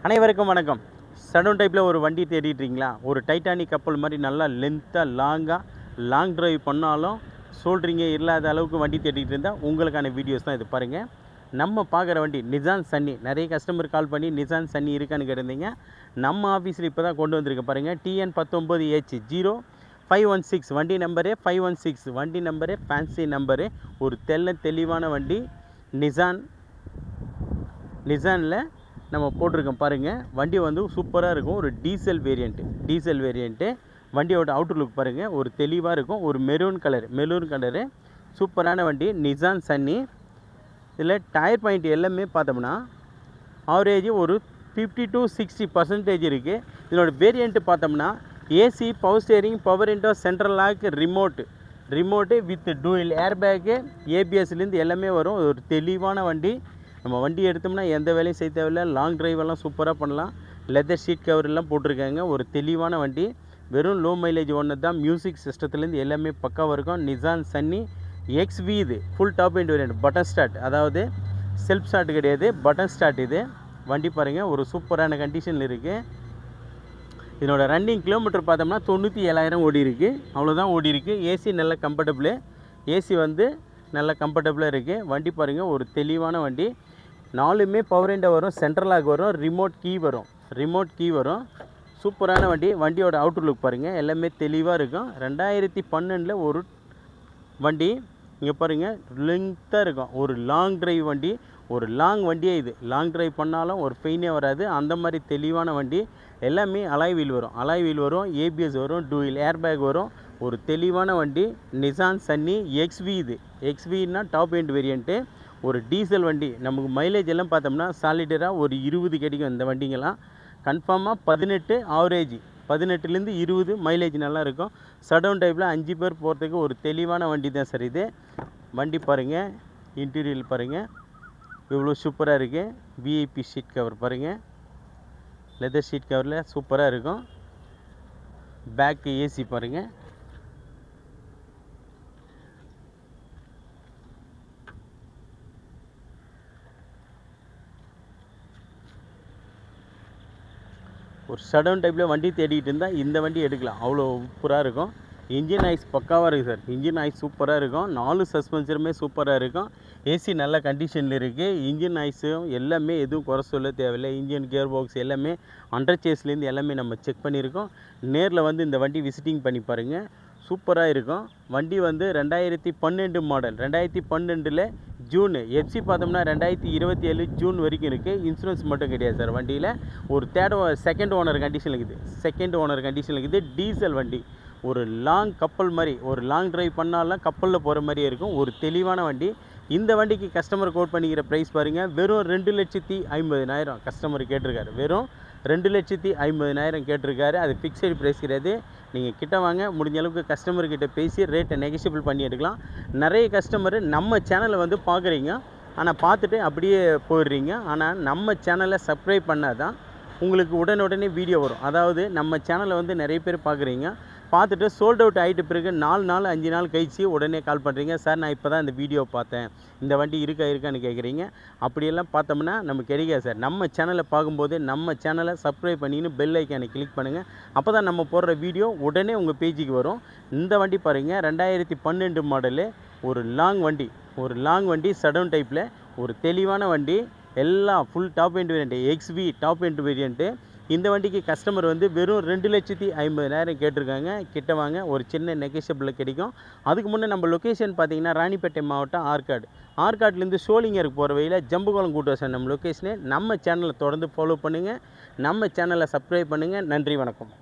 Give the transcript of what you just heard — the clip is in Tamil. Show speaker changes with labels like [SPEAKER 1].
[SPEAKER 1] அனைவருக்கும் வணக்கம். சடவுன் டைப்பில் ஒரு வண்டி தேடிட்டுருங்களா? ஒரு டைட்டானிக் கப்பல் மாதிரி நல்லா லென்த்தாக லாங் ட்ரைவ் பண்ணாலும் சோல்ட்ரிங்கே இல்லாத அளவுக்கு வண்டி தேடிட்டு இருந்தால் உங்களுக்கான வீடியோஸ் தான் இது. பாருங்கள், நம்ம பார்க்குற வண்டி நிசான் சன்னி. நிறைய கஸ்டமர் கால் பண்ணி நிசான் சன்னி இருக்கான்னு கேட்டிருந்தீங்க. நம்ம ஆஃபீஸில் இப்போ தான் கொண்டு வந்திருக்கேன். பாருங்கள், TN19H0516 வண்டி நம்பரே 516 வண்டி நம்பரே ஃபேன்சி நம்பரு. ஒரு தெளிவான வண்டி நிசானில் நம்ம போட்டிருக்கோம். பாருங்கள், வண்டி வந்து சூப்பராக இருக்கும். ஒரு டீசல் வேரியண்ட்டு. வண்டியோட அவுட்டர் லுக் பாருங்கள், ஒரு தெளிவாக இருக்கும். ஒரு மெரூன் கலரு சூப்பரான வண்டி நிசான் சன்னி. இதில் டயர் பாயிண்ட் எல்லாமே பார்த்தோம்னா ஆவரேஜ் ஒரு 50 to 60% இருக்குது. இதனோட வேரியண்ட்டு பார்த்தோம்னா AC, power steering, power window, central lock, remote with dual airbag, ஏபிஎஸ்லேருந்து எல்லாமே வரும். ஒரு தெளிவான வண்டி. நம்ம வண்டி எடுத்தோம்னா எந்த வேலையும் செய்ய தேவையில்லை. லாங் ட்ரைவெல்லாம் சூப்பராக பண்ணலாம். லெதர் ஷீட் கவரெல்லாம் போட்டிருக்காங்க. ஒரு தெளிவான வண்டி. வெறும் லோ மைலேஜ் ஒன்று தான். மியூசிக் சிஸ்டத்துலேருந்து எல்லாமே பக்காவாக இருக்கும். நிசான் சன்னி XV இது full top end variant. Button start, அதாவது செல்ஃப் ஸ்டார்ட் கிடையாது, பட்டன் ஸ்டார்ட் இது வண்டி. பாருங்கள், ஒரு சூப்பரான கண்டிஷனில் இருக்குது. இதனோட ரன்னிங் கிலோமீட்டர் பார்த்தோம்னா 97,000 ஓடி இருக்குது. அவ்வளோதான் ஓடி இருக்குது. ஏசி நல்ல கம்ஃபர்டபுளு. ஏசி வந்து நல்ல கம்ஃபர்டபுளாக இருக்குது. வண்டி பாருங்கள், ஒரு தெளிவான வண்டி. 4மே பவர் விண்டோ வரும், சென்ட்ரல் லாக் வரும், ரிமோட் கீ வரும். சூப்பரான வண்டி. வண்டியோட அவுட்டர் லுக் பாருங்கள், எல்லாமே தெளிவாக இருக்கும். 2012 ஒரு வண்டி. இங்கே பாருங்கள், லென்த்தாக இருக்கும். ஒரு லாங் ட்ரைவ் வண்டி. ஒரு லாங் வண்டியே இது. லாங் ட்ரைவ் பண்ணாலும் ஒரு ஃபெயினே வராது. அந்த மாதிரி தெளிவான வண்டி. எல்லாமே அலாய் வீல் வரும், ஏபிஎஸ் வரும், டூயல் ஏர்பேக் வரும். ஒரு தெளிவான வண்டி நிசான் சன்னி XV இது. XVனா டாப் எண்ட் வேரியண்ட்டு. ஒரு டீசல் வண்டி. நமக்கு மைலேஜ் எல்லாம் பார்த்தோம்னா சாலிடராக ஒரு 20 கிடைக்கும். இந்த வண்டிங்கெல்லாம் கன்ஃபார்மாக 18 ஆவரேஜ், 18லேருந்து 20 மைலேஜ் நல்லாயிருக்கும். சடவுன் டைப்பில் 5 பேர் போகிறதுக்கு ஒரு தெளிவான வண்டி தான் சார் இது. வண்டி பாருங்கள், இன்டீரியல் பாருங்கள், இவ்வளோ சூப்பராக இருக்குது. விஐபி ஷீட் கவர் பாருங்கள், லெதர் ஷீட் கவரில் சூப்பராக இருக்கும். பேக்கு ஏசி பாருங்கள். ஒரு சடவுன் டைப்பில் வண்டி தேடிட்டு இருந்தால் இந்த வண்டி எடுக்கலாம். அவ்வளோ சூப்பராக இருக்கும். இன்ஜின் நாய்ஸ் பக்காவாக இருக்குது சார். இன்ஜின் நாய்ஸ் சூப்பராக இருக்கும். 4 சஸ்பென்சருமே சூப்பராக இருக்கும். ஏசி நல்ல கண்டிஷனில் இருக்குது. இன்ஜின் நாய்ஸும் எல்லாமே எதுவும் குறை சொல்ல தேவையில்லை. இன்ஜின் கியர் பாக்ஸ் எல்லாமே அண்டர் சேஸ்லேருந்து எல்லாமே நம்ம செக் பண்ணியிருக்கோம். நேரில் வந்து இந்த வண்டி விசிட்டிங் பண்ணி பாருங்கள், சூப்பராக இருக்கும். வண்டி வந்து 2012 மாடல். 2012 ஜூன். எஃப்சி பார்த்தோம்னா 2027 ஜூன் வரைக்கும் இருக்குது. இன்சூரன்ஸ் மட்டும் கிடையாது சார் வண்டியில். ஒரு செகண்ட் ஓனர் கண்டிஷனில் இருக்குது. டீசல் வண்டி. ஒரு லாங் கப்பல் மாதிரி, ஒரு லாங் ட்ரைவ் பண்ணாலும் கப்பலில் போகிற மாதிரியே இருக்கும். ஒரு தெளிவான வண்டி. இந்த வண்டிக்கு கஸ்டமர் கோட் பண்ணிக்கிற ப்ரைஸ் பாருங்கள், வெறும் 2,50,000 கஸ்டமர் கேட்டிருக்காரு. வெறும் 2,50,000 கேட்டிருக்காரு. அது ஃபிக்ஸட் ப்ரைஸ் கிடையாது. நீங்கள் கிட்ட வாங்க, முடிஞ்ச அளவுக்கு கஸ்டமர்கிட்ட பேசி ரேட்டை நெகோஷியபிள் பண்ணி எடுக்கலாம். நிறைய கஸ்டமர் நம்ம சேனலை வந்து பார்க்குறீங்க, ஆனால் பார்த்துட்டு அப்படியே போயிடுறீங்க. ஆனால் நம்ம சேனலை சப்ஸ்கிரைப் பண்ணால் தான் உங்களுக்கு உடனே வீடியோ வரும். அதாவது நம்ம சேனலை வந்து நிறைய பேர் பார்க்குறீங்க, பார்த்துட்டு சோல்ட் அவுட் ஆகிட்டு பிறகு 4 நாள் 5 நாள் கழிச்சு உடனே கால் பண்ணுறீங்க. சார், நான் இப்போ தான் இந்த வீடியோ பார்த்தேன், இந்த வண்டி இருக்கான்னு கேட்குறீங்க. அப்படியெல்லாம் பார்த்தோம்னா நமக்கு கிடைக்காது சார். நம்ம சேனலை பார்க்கும்போது நம்ம சேனலை சப்ஸ்கிரைப் பண்ணின்னு பெல் ஐக்கானை கிளிக் பண்ணுங்கள். அப்போ தான் நம்ம போடுற வீடியோ உடனே உங்கள் பேஜுக்கு வரும். இந்த வண்டி பாருங்கள், 2012 மாடலு. ஒரு லாங் வண்டி சடவுன் டைப்பில். ஒரு தெளிவான வண்டி. எல்லாம் full top end variant. XV top end variant. இந்த வண்டிக்கு கஸ்டமர் வந்து வெறும் 2,50,000 கேட்டிருக்காங்க. கிட்ட வாங்க, ஒரு சின்ன நெகோஷியபிளில் கிடைக்கும். அதுக்கு முன்னே நம்ம லொக்கேஷன் பார்த்தீங்கன்னா ராணிப்பேட்டை மாவட்டம் ஆற்காட்லேருந்து சோளிங்கருக்கு போகிற வழியில் ஜம்புகுளம் கூட்டோசன் நம்ம லொக்கேஷனு. நம்ம சேனலை தொடர்ந்து ஃபாலோ பண்ணுங்கள், நம்ம சேனலை சப்ஸ்கிரைப் பண்ணுங்கள். நன்றி, வணக்கம்.